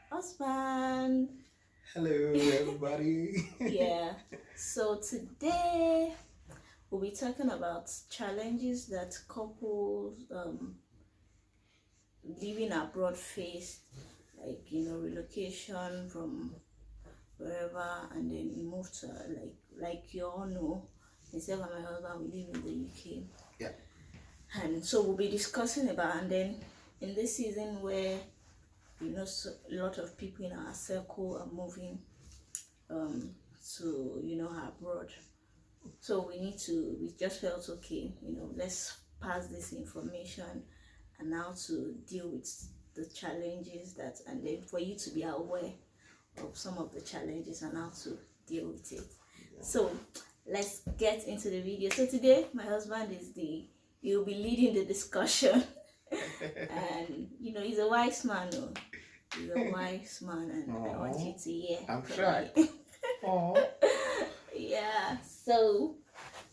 Husband. Hello, everybody. Yeah. So today we'll be talking about challenges that couples living abroad face, like relocation from wherever, and then we move to like you all know, myself and my husband we live in the UK, Yeah. and so we'll be discussing about, and then in this season where a lot of people in our circle are moving um to abroad, so we just felt okay, let's pass this information and how to deal with the challenges that, and then for you to be aware of some of the challenges and how to deal with it. So let's get into the video. So today my husband he'll be leading the discussion. And he's a wise man. Oh. He's a wise man, and I want you to hear. I'm shy. Yeah. So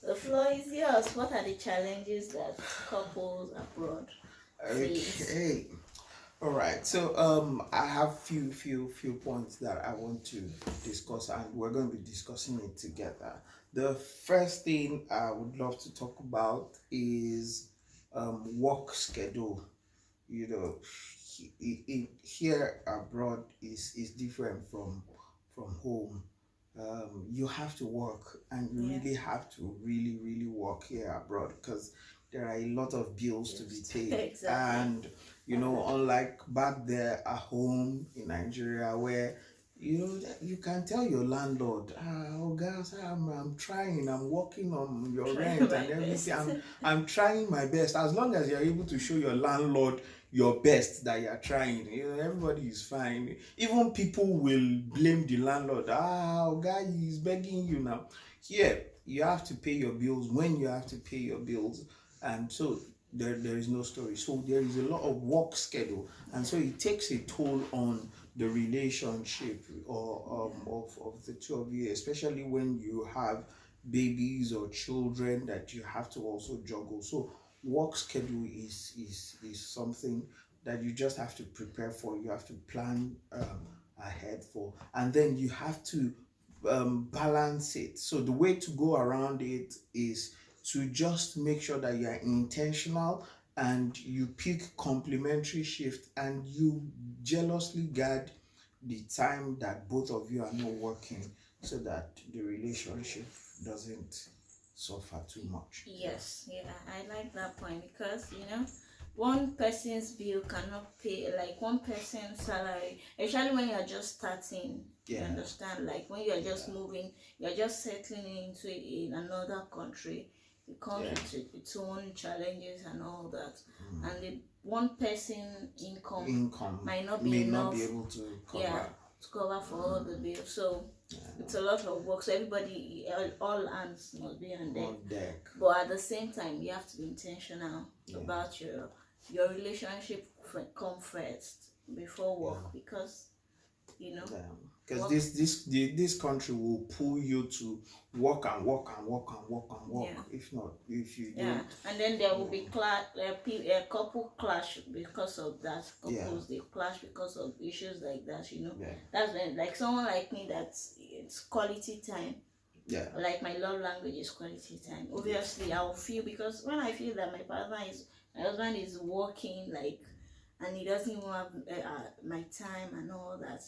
the floor is yours. What are the challenges that couples abroad face? Okay. All right. So I have few points that I want to discuss, and we're going to be discussing it together. The first thing I would love to talk about is work schedule. You know, here abroad is different from home. You have to work, and you really have to really work here abroad, because there are a lot of bills to be paid. Exactly. And unlike back there at home in Nigeria, where you can tell your landlord, oh guys, I'm trying, I'm working on your rent and everything, I'm trying my best. As long as you're able to show your landlord your best that you're trying, everybody is fine. Even people will blame the landlord. Guy is begging you now. Here you have to pay your bills when you have to pay your bills, and so there is no story. So there is a lot of work schedule, and so it takes a toll on the relationship or of the two of you, especially when you have babies or children that you have to also juggle. So work schedule is something that you just have to prepare for. You have to plan ahead for, and then you have to balance it. So the way to go around it is to just make sure that you are intentional and you pick complementary shift, and you jealously guard the time that both of you are not working, so that the relationship doesn't suffer too much. Yes, yeah, I like that point, because one person's bill cannot pay like one person's salary, especially when you're just starting. You understand, like when you're just moving, you're just settling into in another country. It comes with its own challenges and all that, and the one person income might not be enough, not be able to cover. To cover for all the bills. So it's a lot of work. So everybody, all hands must be on deck. But at the same time, you have to be intentional about your relationship. Come first before work, because because this country will pull you to work and work and work and work and work. If not, if you don't, and then there will be a couple clash because of that. Couples they clash because of issues like that. That's when, like someone like me, it's quality time. Like my love language is quality time. Obviously, I'll feel, because when I feel that my husband is working, like, and he doesn't even have my time and all that,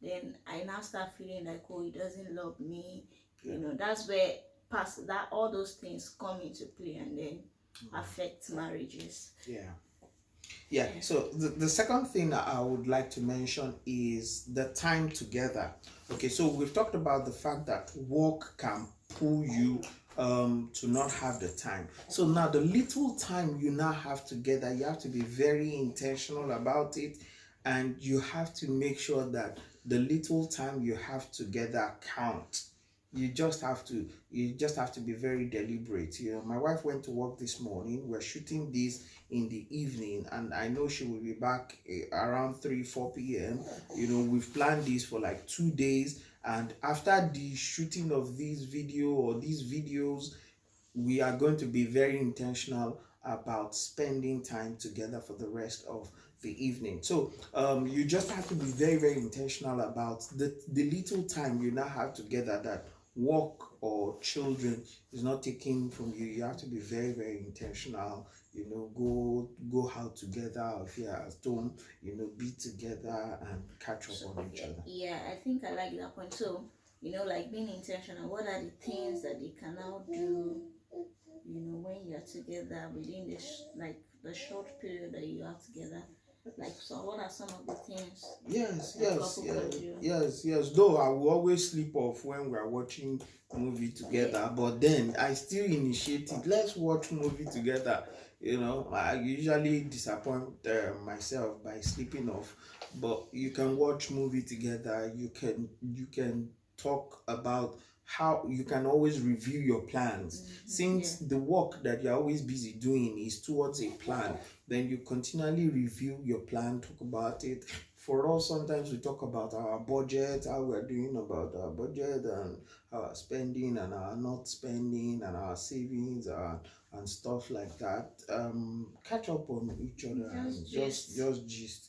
then I now start feeling like, oh, he doesn't love me. That's where past that all those things come into play, and then affect marriages. So the second thing that I would like to mention is the time together. Okay, so we've talked about the fact that work can pull you to not have the time. So now the little time you now have together, you have to be very intentional about it, and you have to make sure that the little time you have together counts. you just have to be very deliberate. You know, my wife went to work this morning. We're shooting this in the evening, and I know she will be back around 3 4 p.m. You know, we've planned this for like 2 days, and after the shooting of this video or these videos, we are going to be very intentional about spending time together for the rest of the evening. So you just have to be very, very intentional about the little time you now have together, that work or children is not taken from you. You have to be very, very intentional. You know, go out together. If you're at home, you know, be together and catch up on each other. Yeah, I think I like that point. So, you know, like being intentional, what are the things that you can now do, you know, when you're together within this, like the short period that you are together? Like, so what are some of the things Yes, that couple can do? yes. Though I will always sleep off when we are watching movie together, but then I still initiate it. Let's watch movie together. You know, I usually disappoint myself by sleeping off, but you can watch movie together. You can talk about how you can always review your plans. Since the work that you're always busy doing is towards a plan, then you continually review your plan, talk about it. For us, sometimes we talk about our budget, how we're doing about our budget, and our spending and our not spending, and our savings, and stuff like that. Catch up on each other and just gist.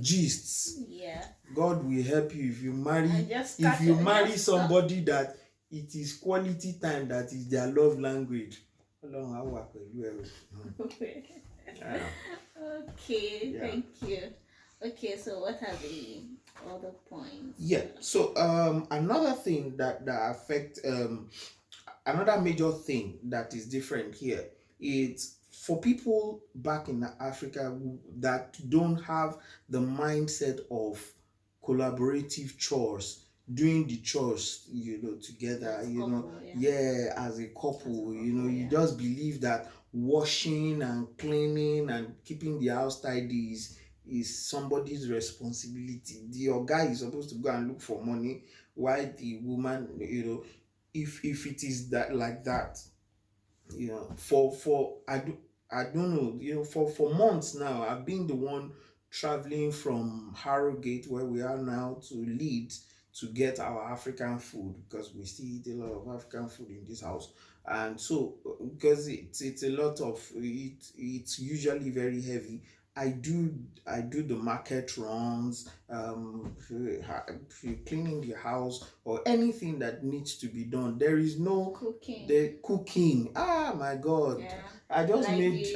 Gists. Yeah. God will help you if you marry. If you marry somebody that it is quality time that is their love language. Ọlọ́run á wà pẹ̀lú ẹ o. Okay, yeah. Thank you. Okay, so what are the other points? Yeah. So another thing that affect another major thing that is different here is for people back in Africa that don't have the mindset of collaborative chores, doing the chores, you know, together, as you know, as a couple, you know, you just believe that washing and cleaning and keeping the house tidy is somebody's responsibility. The guy is supposed to go and look for money, while the woman, you know, if it is that like that, you know, for I don't know, you know, for months now I've been the one traveling from Harrogate, where we are now, to Leeds to get our African food, because we still eat a lot of African food in this house. And so because it's a lot of it's usually very heavy. I do the market runs, cleaning the house, or anything that needs to be done. There is no cooking. Ah, my God! Yeah. I just made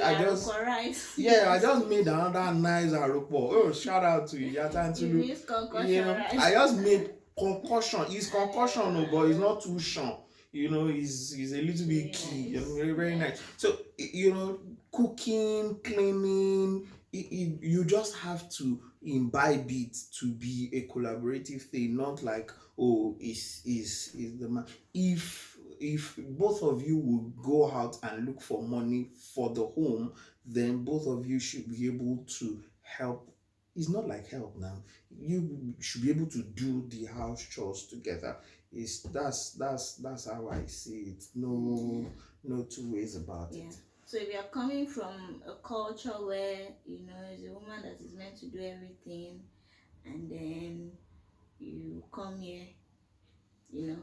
another nice aroko. Oh, shout out to Yatantulu. You know, I just made concussion. It's concussion, but it's not too strong. You know, is a little bit key. You know, very, very nice. So, you know, cooking, cleaning, you just have to imbibe it to be a collaborative thing, not like, oh, is the man. If both of you would go out and look for money for the home, then both of you should be able to help. It's not like help now. You should be able to do the house chores together. That's how I see it. No two ways about it. So if you're coming from a culture where, you know, it's a woman that is meant to do everything, and then you come here, you know,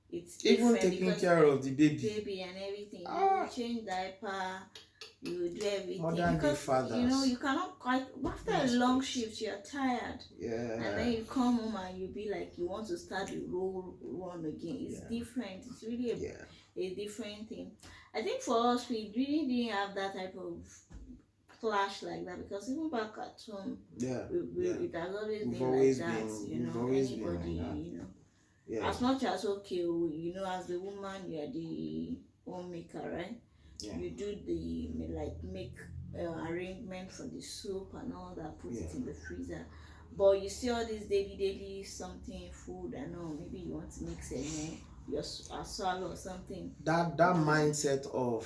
it's even taking care of the baby and everything. You change diaper, you do everything, because you know you cannot quite, after a long shift you're tired, and then you come home and you be like you want to start the run again. It's different. It's really a different thing. I think for us, we really didn't have that type of clash like that, because even back at home, it has always been like that. You know, anybody, you know, as much as you know, as the woman, you are the homemaker, right? You do the make arrangement for the soup and all that, put it in the freezer. But you see all this daily something food and all. Maybe you want to mix your swallow or something. That mindset of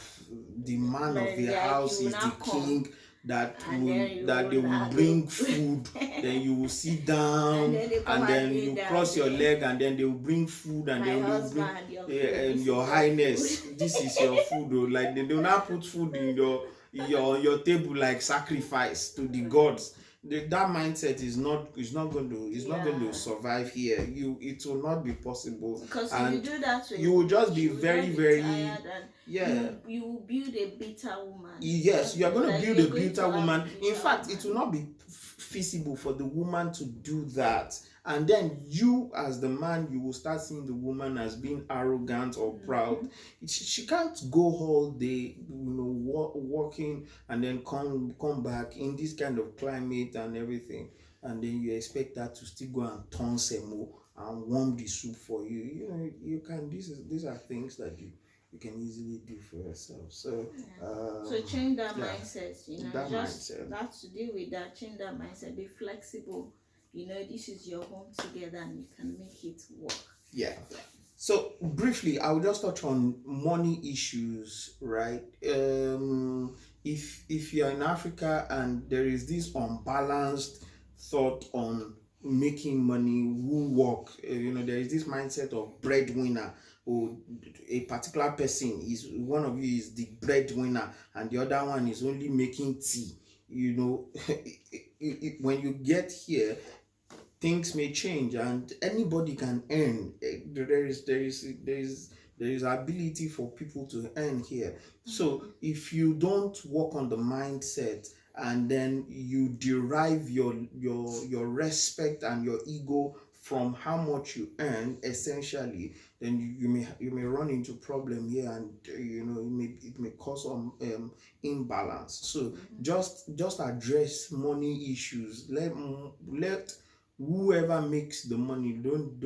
the man of the house is the king. And then you that they will will not bring go. food, then you will sit down, And then they come and and then do you that. cross your leg, and then they will bring food, and My then they will bring husband, your food. This is your your highness, food. this is your food. Oh, like they do not put food in your table like sacrifice to the gods. That mindset is not going to survive here. It will not be possible, Because if you and do that way, you will just be she will very just be very tired, and yeah. you will build a bitter woman. Yes, you are going to Like build you're a going bitter to have woman. a In bitter fact, it will woman. not be feasible for the woman to do that. And then you, as the man, you will start seeing the woman as being arrogant or proud. She can't go all day, working and then come back in this kind of climate and everything. And then you expect her to still go and turn semo and warm the soup for you. You can. These are things that you can easily do for yourself. So so change that yeah, mindset, that just mindset. that to deal with that, change that mindset, be flexible. This is your home together and you can make it work. Yeah. So briefly, I will just touch on money issues, right? If you're in Africa and there is this unbalanced thought on making money, who work, there is this mindset of breadwinner, or a particular person is one of you is the breadwinner and the other one is only making tea. When you get here, things may change and anybody can earn. There is ability for people to earn here. So if you don't work on the mindset and then you derive your respect and your ego from how much you earn, essentially, then you may run into problem here, and it may cause some imbalance. So just address money issues. Let whoever makes the money, don't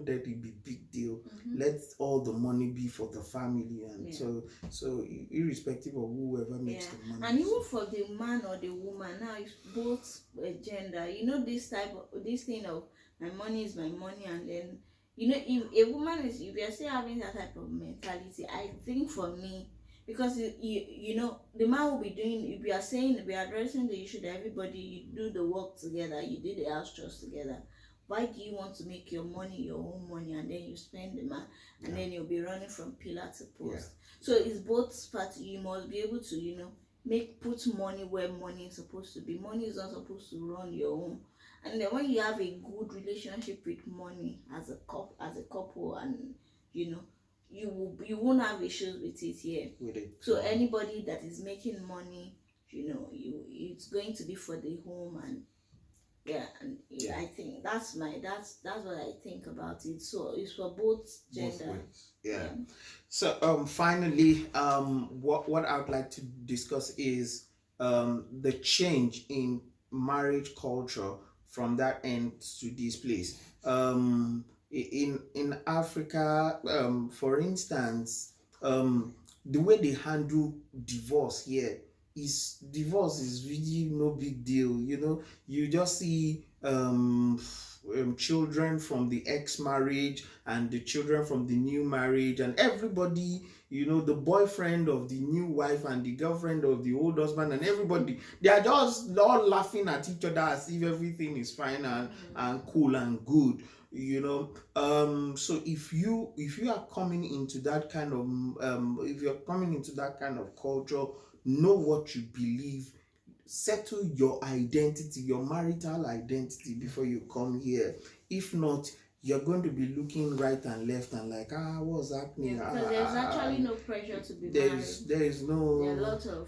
let it be big deal. Let all the money be for the family, and so irrespective of whoever makes the money. And even for the man or the woman, now it's both gender. This thing of my money is my money, and then if a woman if you're still having that type of mentality, I think for me, because the man will be doing, if you are saying, we are addressing the issue that everybody, you do the work together, you do the house chores together. Why do you want to make your money your own money, and then you spend the man, and then you'll be running from pillar to post? So it's both parts. You must be able to put money where money is supposed to be. Money is not supposed to run your home. And then when you have a good relationship with money as a couple, and you won't have issues with it here. So anybody that is making money, it's going to be for the home, and I think that's what I think about it. So it's for both gender. Yeah. So finally, what I would like to discuss is the change in marriage culture from that end to this place. In Africa, for instance, the way they handle divorce here is really no big deal. You just see children from the ex-marriage and the children from the new marriage, and everybody, the boyfriend of the new wife and the girlfriend of the old husband, and everybody, they are just all laughing at each other as if everything is fine and cool and good. So if you are coming into that kind of if you're coming into that kind of culture, know what you believe, settle your identity, your marital identity, before you come here. If not, you're going to be looking right and left and like, what's happening? Because there's actually no pressure to be there married. There is no. There are a lot of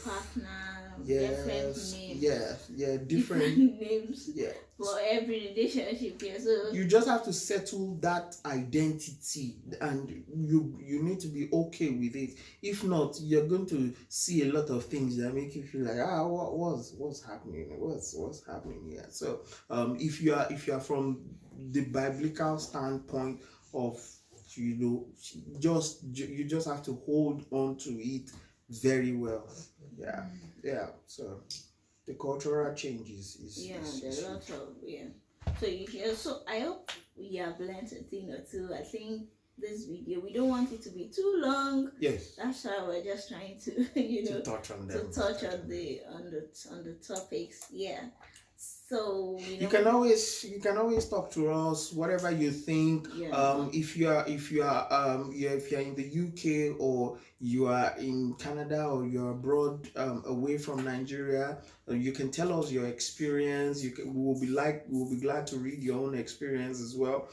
partner, different names. Different names for every relationship here. So you just have to settle that identity, and you need to be okay with it. If not, you're going to see a lot of things that make you feel like, what's happening? What's happening here? So if you are from the biblical standpoint of, you just have to hold on to it very well. So the cultural changes is there's a lot of So I hope we have learned a thing or two. I think this video. We don't want it to be too long. Yes. That's why we're just trying to To touch on them. to touch on the topics. Yeah. So you can always talk to us whatever you think. Yeah. If you are if you're in the UK, or you are in Canada, or you're abroad, away from Nigeria, you can tell us your experience. We will be glad to read your own experience as well.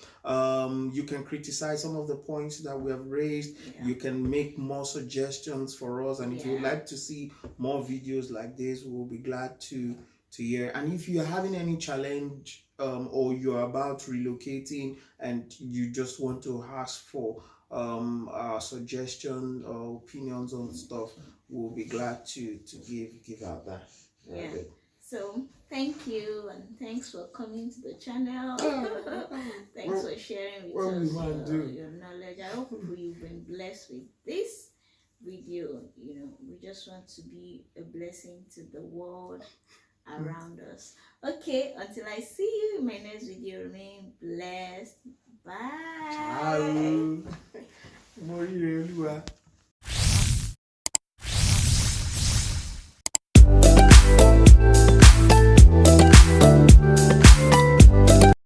You can criticize some of the points that we have raised. Yeah. You can make more suggestions for us, and if you would Yeah. like to see more videos like this, we will be glad to hear. And if you're having any challenge, or you're about relocating and you just want to ask for suggestion or opinions on stuff, we'll be glad to give out that. Yeah. So thank you, and thanks for coming to the channel. Thanks for sharing with us your knowledge. I hope you've been blessed with this video. We just want to be a blessing to the world around us. Okay, until I see you in my next video, remain blessed. Bye. Ciao.